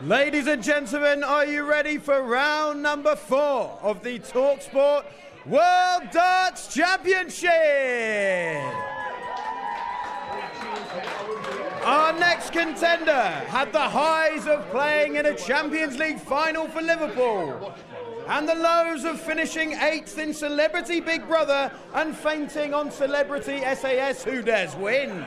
Ladies and gentlemen, are you ready for round number 4 of the talkSPORT World Darts Championship? Our next contender had the highs of playing in a Champions League final for Liverpool and the lows of finishing 8th in Celebrity Big Brother and fainting on Celebrity SAS Who Dares Wins.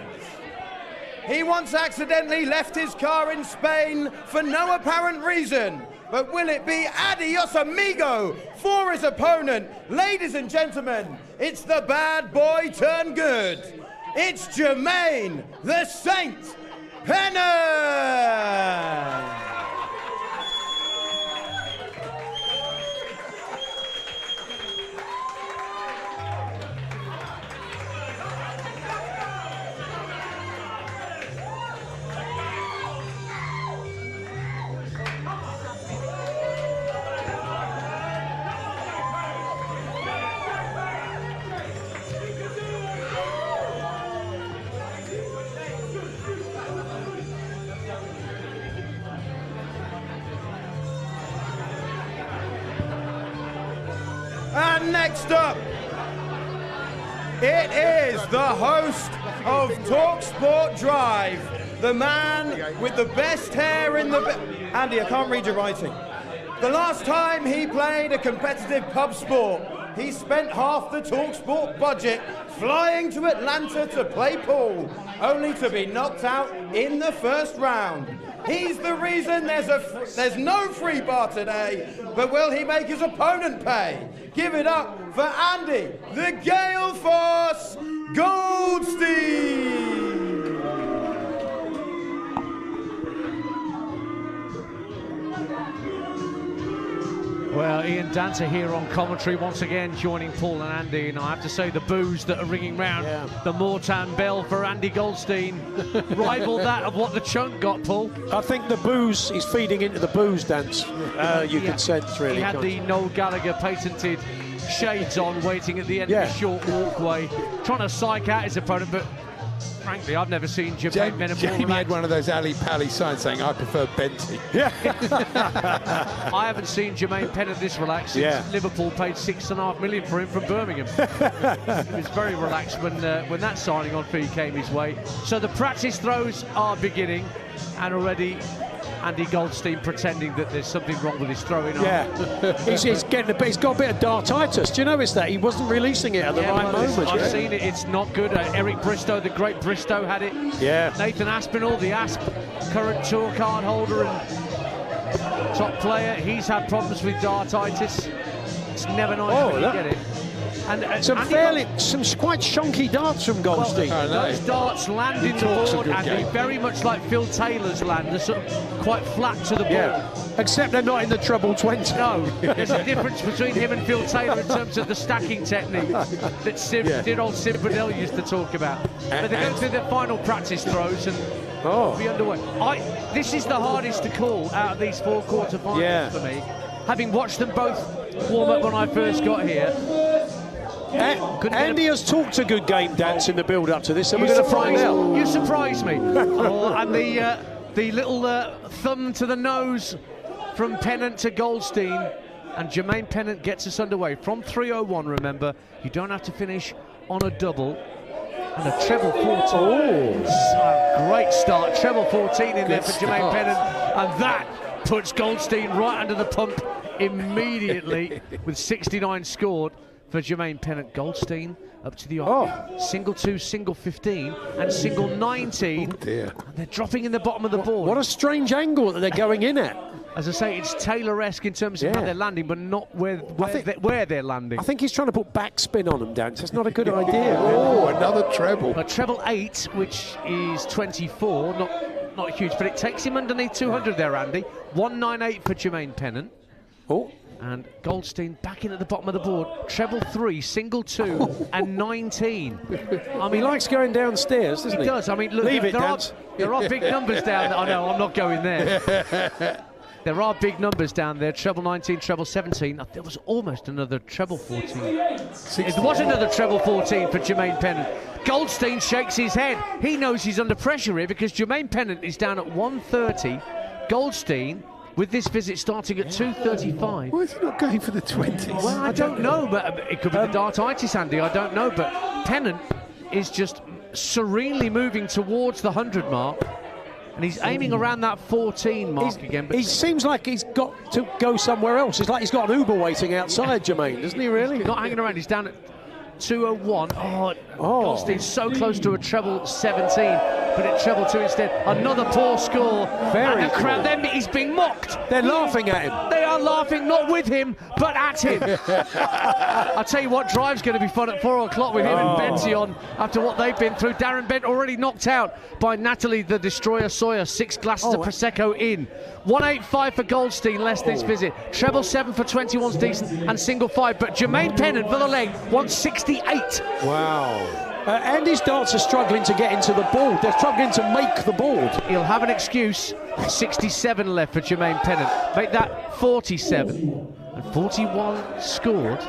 He once accidentally left his car in Spain for no apparent reason. But will it be adios amigo for his opponent? Ladies and gentlemen, it's the bad boy turned good. It's Jermaine The Saint Pennant! And next up, it is the host of talkSPORT Drive, the man with the best hair in the... Andy, I can't read your writing. The last time he played a competitive pub sport, he spent half the talkSPORT budget flying to Atlanta to play pool, only to be knocked out in the first round. He's the reason there's no free bar today, but will he make his opponent pay? Give it up for Andy the Galeforce Goldstein! Well, Ian Dancer here on commentary once again, joining Paul and Andy, and I have to say the boos that are ringing round the Mortan bell for Andy Goldstein rival that of what the chunk got, Paul. I think the booze is feeding into the booze dance. You can sense, really. He had the Noel Gallagher patented shades on, waiting at the end of the short walkway, trying to psych out his opponent, but frankly, I've never seen Jermaine Pennant more relaxed. Had one of those Ali Pally signs saying, I prefer Benty. Yeah. I haven't seen Jermaine Pennant this relaxed since Liverpool paid $6.5 million for him from Birmingham. He was very relaxed when that signing on fee came his way. So the practice throws are beginning, and already Andy Goldstein pretending that there's something wrong with his throwing arm. Yeah, he's got a bit of dartitis. Do you notice that? He wasn't releasing it at the right moment. I've seen it, it's not good. Erik Bristow, the great Bristow, had it. Yeah. Nathan Aspinall, the Asp, current tour card holder and top player, he's had problems with dartitis. It's never nice when you get it. And some quite shonky darts from Goldstein. Those darts land in the board, and very much like Phil Taylor's land. They're sort of quite flat to the ball. Except they're not in the treble 20. No, there's a difference between him and Phil Taylor in terms of the stacking technique that dear old Sid Bradell used to talk about. But they go through their final practice throws and be underway. This is the hardest to call out of these 4 quarterfinals for me. Having watched them both warm up when I first got here. Andy has talked a good game dance in the build-up to this, so we're going to find out. You surprise me. And the little thumb to the nose from Pennant to Goldstein, and Jermaine Pennant gets us underway from 3:01. Remember, you don't have to finish on a double. And a treble 14. Great start, treble 14 in there for Jermaine Pennant, and that puts Goldstein right under the pump immediately with 69 scored. For Jermaine Pennant. Goldstein up to the single 2, single 15, and single 19. Oh dear. And they're dropping in the bottom of the board. What a strange angle that they're going in at. As I say, it's Taylor-esque in terms of how they're landing, but not where they're landing. I think he's trying to put backspin on them, Dance. That's not a good idea. Oh, another treble. A treble 8, which is 24, not huge, but it takes him underneath 200 there, Andy. 198 for Jermaine Pennant. Oh. And Goldstein back in at the bottom of the board. Treble 3, single 2, and 19. I mean, he likes going downstairs, doesn't he? He does. I mean, look, there are big numbers down there. I know, I'm not going there. There are big numbers down there. Treble 19, treble 17. There was almost another treble 14. There was another treble 14 for Jermaine Pennant. Goldstein shakes his head. He knows he's under pressure here because Jermaine Pennant is down at 130. Goldstein, with this visit starting at 2:35. Why is he not going for the 20s? Well, I don't know, but it could be the dartitis, Andy. I don't know, but Pennant is just serenely moving towards the 100 mark. And he's aiming around that 14 mark again. But he seems like he's got to go somewhere else. It's like he's got an Uber waiting outside, Jermaine, doesn't he, really? Not hanging around. He's down at 2:01. Goldstein's so close to a treble 17, but at treble 2 instead. Another poor score. Very and the crowd, then he's being mocked. They're laughing at him. They are laughing, not with him, but at him. I'll tell you what, drive's going to be fun at 4 o'clock with him and Benty on after what they've been through. Darren Bent already knocked out by Natalie the Destroyer Sawyer. 6 glasses of Prosecco in. 185 for Goldstein, less this visit. Treble 7 for 21's decent, and single 5. But Jermaine Pennant for the leg, 168. Wow. Andy's darts are struggling to get into the board. They're struggling to make the board. He'll have an excuse. 67 left for Jermaine Pennant. Make that 47. And 41 scored.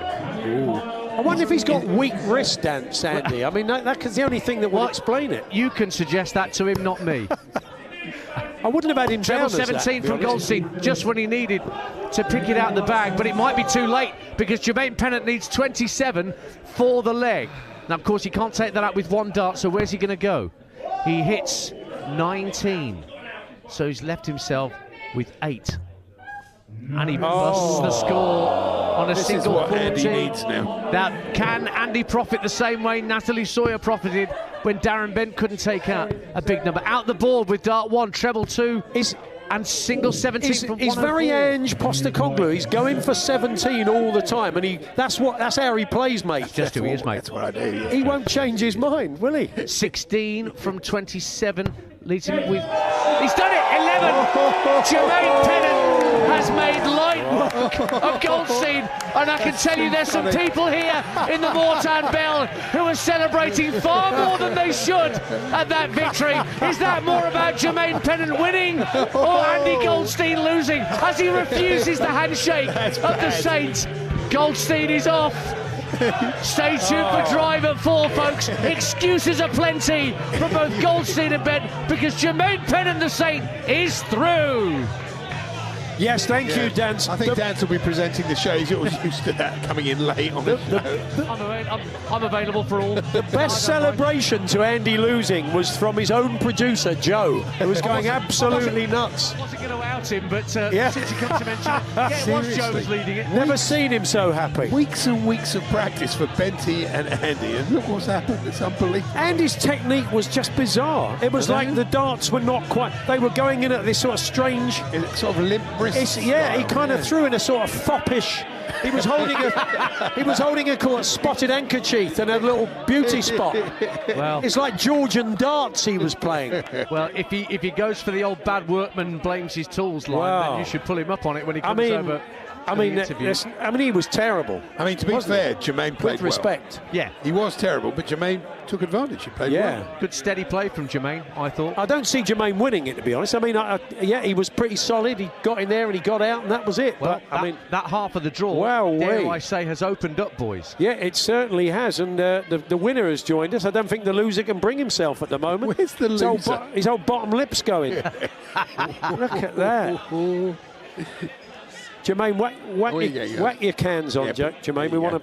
Ooh. I wonder if he's got weak wrist, Sandy. I mean, that's the only thing that will explain it. You can suggest that to him, not me. I wouldn't have had him down Treble 17 from Goldstein, just when he needed to pick it out the bag, but it might be too late because Jermaine Pennant needs 27 for the leg. Now, of course, he can't take that out with one dart, so where's he going to go? He hits 19, so he's left himself with 8. And he busts the score on a single 14. This is what Andy needs now. Now, can Andy profit the same way Natalie Sawyer profited when Darren Bent couldn't take out a big number? Out the board with dart 1, treble 2, and single 17 from 104. He's very Ange Postecoglou. He's going for 17 all the time, and that's how he plays, mate. That's just who he is, mate. That's what I do. Yeah. He won't change his mind, will he? 16 from 27 leads him with... He's done it! 11! Jermaine Pennant has made light work of Goldstein, and I can tell you there's some people here in the Moortown Bell who are celebrating far more than they should at that victory. Is that more about Jermaine Pennant winning or Andy Goldstein losing as he refuses the handshake of the Saints? Goldstein is off. Stay tuned for drive at 4, folks. Excuses are plenty from both Goldstein and Bent because Jermaine Pennant the Saint is through. Yes, thank you, Dance. I think Dance will be presenting the show. He's always used to that, coming in late on the show. I'm available for all. The best celebration to Andy losing was from his own producer, Joe, who was going absolutely nuts. I wasn't going to out him, but since you come to mention it, it was Joe was leading it. Never seen him so happy. Weeks and weeks of practice for Benty and Andy, and look what's happened. It's unbelievable. Andy's technique was just bizarre. It was like the darts were not quite... They were going in at this sort of strange... Sort of limp wrist. He kind of threw in a sort of foppish... He was holding a spotted handkerchief and a little beauty spot. Well, it's like Georgian darts he was playing. Well, if he goes for the old bad workman blames his tools line, then you should pull him up on it when he comes over. He was terrible. I mean, to be fair, Jermaine played with respect. Well. Yeah, he was terrible, but Jermaine took advantage. He played well. Good steady play from Jermaine, I thought. I don't see Jermaine winning it, to be honest. I mean, he was pretty solid. He got in there and he got out, and that was it. Well, but that half of the draw, dare I say, has opened up, boys. Yeah, it certainly has, and the winner has joined us. I don't think the loser can bring himself at the moment. Where's the loser? His old bottom lip's going. Look at that. Jermaine, whack your cans on, Jermaine. We want to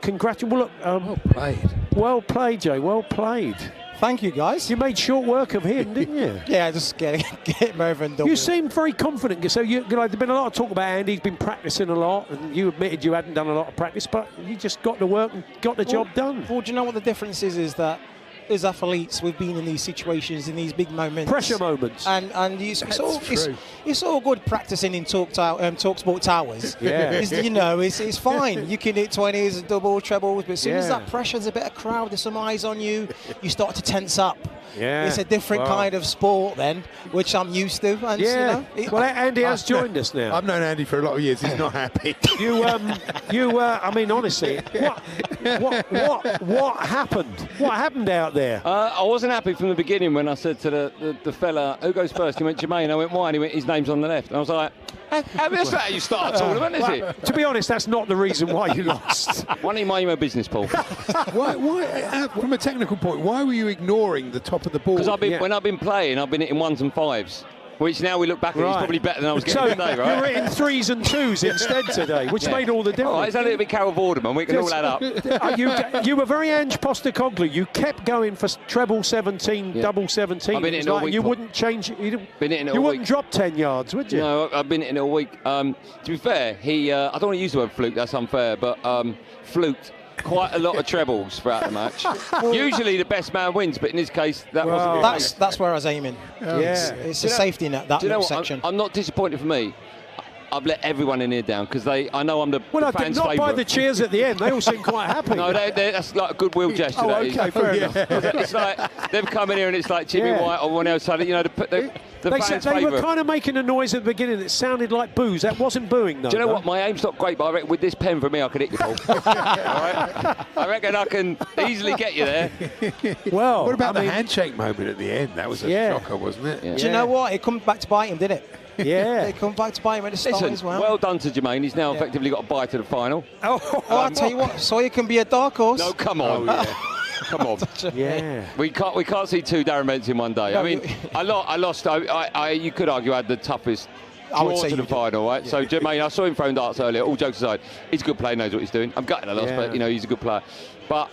congratulate. Well played. Well played, Jay. Well played. Thank you, guys. You made short work of him, didn't you? Yeah, just get him over and done. You seemed very confident. So there's been a lot of talk about Andy. He's been practicing a lot, and you admitted you hadn't done a lot of practice, but you just got to work and got the job done. Well, do you know what the difference is that as athletes, we've been in these situations, in these big moments, pressure moments, and it's all good practicing in talkSPORT towers. Yeah, it's fine. You can hit 20s, double, trebles, but as soon as that pressure's a bit of crowd, there's some eyes on you, you start to tense up. Yeah, it's a different kind of sport then, which I'm used to. And, well, Andy has joined us now. I've known Andy for a lot of years. He's not happy. I mean, honestly, what happened? What happened out there? I wasn't happy from the beginning when I said to the fella, who goes first? He went, Jermaine. I went, why? And he went, his name's on the left. And I was like, that's how you start a tournament, is it? To be honest, that's not the reason why you lost. Why don't you mind your business, Paul? Why, from a technical point, why were you ignoring the top of the board? Because when I've been playing, I've been hitting 1s and 5s. Which now we look back at, he's probably better than I was getting today, right? You were hitting 3s and 2s instead today, which made all the difference. All right, it's a little bit Carol Vorderman, we can all add up. You were very Ange Postecoglou. You kept going for treble 17, double 17. I've been hitting it all week. You wouldn't change it. You wouldn't drop 10 yards, would you? No, I've been hitting it all week. To be fair, I don't want to use the word fluke, that's unfair, but fluked quite a lot of trebles throughout the match. Usually the best man wins, but in this case, that wasn't the case. That's where I was aiming. It's a safety net, that little section. I'm not disappointed for me. I've let everyone in here down because I know I'm the fans' favourite. Not by the cheers at the end. They all seem quite happy. No, that's like a goodwill gesture. Okay, fair enough. It's like they've come in here and it's like Jimmy White or one else. You know, the fans' they favourite. were kind of making a noise at the beginning that sounded like boos. That wasn't booing, though. Do you know what? My aim's not great, but I reckon with this pen for me, I could hit you, Paul. All right? I reckon I can easily get you there. Well, what about the handshake moment at the end? That was a shocker, wasn't it? Yeah. Do you know what? It comes back to bite him, didn't it? Yeah. They come back to bite him at the start as well. Well done to Jermaine. He's now effectively got a bye to the final. I'll tell you what, so you can be a dark horse. No, come on. Come on. Yeah. We can't see two Darren Bents in one day. I mean, I lost. You could argue I had the toughest draw to the final, right? Yeah. So Jermaine, I saw him throwing darts earlier. All jokes aside, he's a good player, knows what he's doing. I'm gutted I lost, but he's a good player. But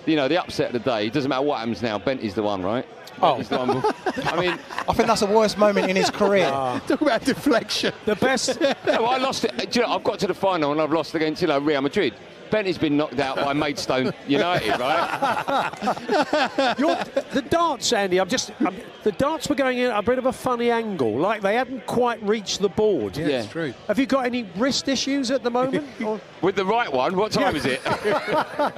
the upset of the day, it doesn't matter what happens now. Bent is the one, right? I mean, I think that's the worst moment in his career. Talk about deflection. The best. No, I lost it. Do you know, I've got to the final and I've lost against Real Madrid. Benny's been knocked out by Maidstone United, right? The darts, Andy. The darts were going in at a bit of a funny angle, like they hadn't quite reached the board. Yeah, it's true. Have you got any wrist issues at the moment? With the right one, what time is it? I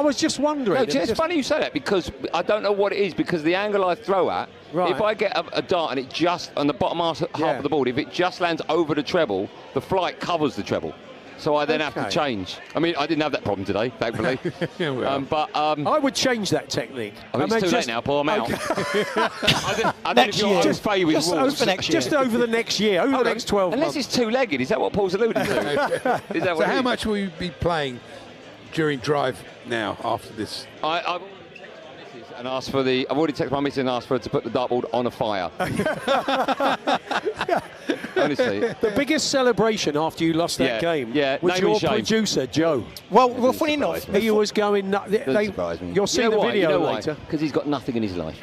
was just wondering. No, it's funny you say that because I don't know what it is, because the angle I throw at, if I get a dart and it just, on the bottom half of the board, if it just lands over the treble, the flight covers the treble. So I then have to change. I mean, I didn't have that problem today, thankfully. I would change that technique. I mean, it's too late now, Paul. I'm out. I don't know if you're with Wolves. Just over the next year, over the next 12 months. Unless it's two-legged, is that what Paul's alluding to? So how much will you be playing during drive now after this? I've already texted my missus and asked for her to put the dartboard on a fire. Honestly. The biggest celebration after you lost that game was your producer, Joe. Well, funny enough, he was going nuts. You'll see the video later. Because he's got nothing in his life.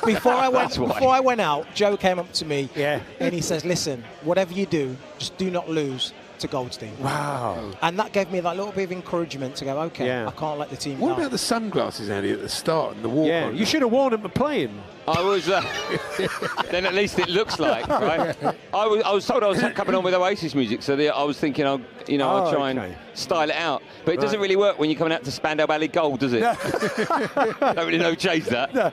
Before I went out, Joe came up to me and he says, listen, whatever you do, just do not lose to Goldstein. Wow. And that gave me that little bit of encouragement to go, okay, I can't let the team down. What about the sunglasses, Andy, at the start and the walk on? You should have worn them to playing. I was, then at least it looks like, right? I was told I was coming on with Oasis music, so I was thinking, I'll try and style it out. But it doesn't really work when you're coming out to Spandau Ballet Gold, does it? Don't really know who changed that. No.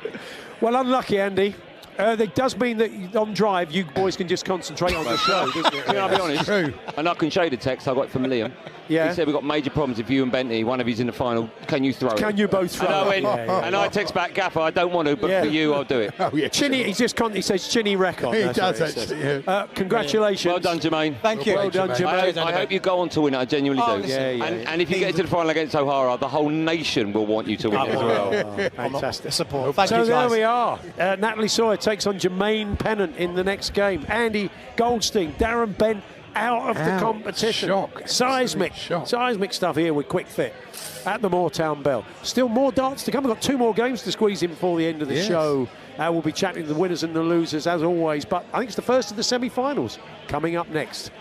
Well, unlucky, Andy. It does mean that on drive, you boys can just concentrate on the show, doesn't it? I'll be honest. True. And I can show you the text I got from Liam. Yeah. He said we've got major problems if you and Bentley, one of you's in the final, can you throw it? Can you both throw it? And I text back, Gaffer, I don't want to, but for you, I'll do it. Oh, yeah. Chinny, he says Chinny record. He does actually. Congratulations. Well done, Jermaine. Thank you. Well done, Jermaine. I hope you go on to win it, I genuinely do. And if you get into the final against O'Hara, the whole nation will want you to win it as well. Fantastic. Support. Thank you, so there guys. we are. Natalie Sawyer takes on Jermaine Pennant in the next game. Andy Goldstein, Darren Bent out of the competition. Seismic stuff here with Quick Fit at the Moortown Bell. Still more darts to come. We've got 2 more games to squeeze in before the end of the show. We'll be chatting to the winners and the losers as always, but I think it's the first of the semi-finals coming up next.